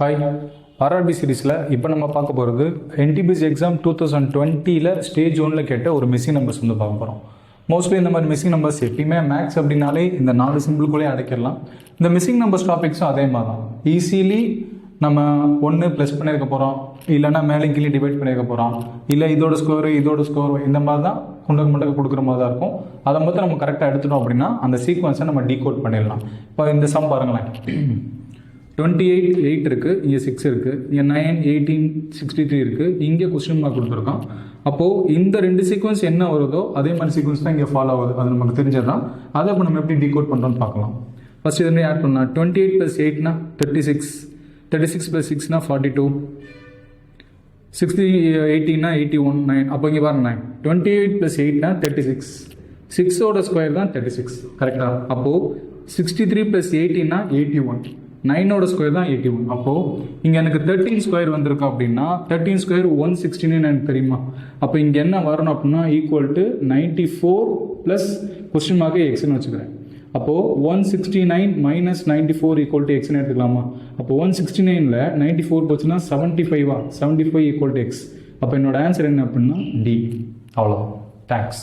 Hi, RRB சீரீஸில் இப்போ நம்ம பார்க்க போகிறது என்டிபிசி எக்ஸாம் 2020 ஸ்டேஜ் 1 கேட்ட ஒரு மிஸ்ஸிங் நம்பர்ஸ் வந்து பார்க்க போகிறோம். மோஸ்ட்லி இந்த மாதிரி மிஸ்ஸிங் நம்பர்ஸ் எப்பயுமே மேக்ஸ் அப்படின்னாலே இந்த 4 சிம்பிளுக்குள்ளே அடைக்கிடலாம். இந்த மிஸ்ஸிங் நம்பர்ஸ் டாபிக்ஸும் அதே மாதிரி தான். ஈஸிலி நம்ம ஒன்று ப்ளஸ் பண்ணியிருக்க போகிறோம், இல்லைனா மேலே கீழே டிவைட் பண்ணியிருக்க போகிறோம், இல்லை இதோட ஸ்கோர் இந்த மாதிரி தான் குண்டக்கு மண்டக்கு கொடுக்குற மாதிரி தான் இருக்கும். அதை மட்டும் நம்ம கரெக்டாக எடுத்துட்டோம் அப்படின்னா அந்த சீக்வன்ஸை நம்ம டீகோட் பண்ணிடலாம். இப்போ இந்த சம் பாருங்களேன், 28 8 இருக்குது, இங்கே 6 இருக்குது, இங்கே 9 18 63 இருக்குது, இங்கே கொஸ்டின் மார்க் கொடுத்துருக்கோம். அப்போது இந்த ரெண்டு சீக்வன்ஸ் என்ன வருதோ அதே மாதிரி சீக்வன்ஸ் தான் இங்கே ஃபாலோ ஆகுது. அது நமக்கு தெரிஞ்சதான். அதை இப்போ நம்ம எப்படி டீகோட் பண்ணுறோன்னு பார்க்கலாம். ஃபஸ்ட் இதுலேயே ஆட் பண்ணலாம். 28 + 8 36, 36 + 6 42, 60 18 81 9. அப்போ இங்கே பாருங்க 28 + 8 36, 6ஓட ஸ்கொயர் தான் 36, கரெக்டாக? அப்போது 63 + 18 81, 9ஓட ஸ்கொயர் தான் 81. அப்போது இங்கே எனக்கு 13 ஸ்கொயர் வந்திருக்கு அப்படின்னா 13 ஸ்கொயர் 169 எனக்கு தெரியுமா? அப்போ இங்கே என்ன வரணும் அப்படின்னா = 94 + கொஸ்டின் மார்க்கு எக்ஸ்னு வச்சுக்கிறேன். அப்போது 169 - 94 = எக்ஸ்னு எடுத்துக்கலாமா? அப்போ 169ல் 94 போச்சுன்னா 75 = எக்ஸ். அப்போ என்னோட ஆன்சர் என்ன அப்படின்னா டி. அவ்வளோ. தேங்க்ஸ்.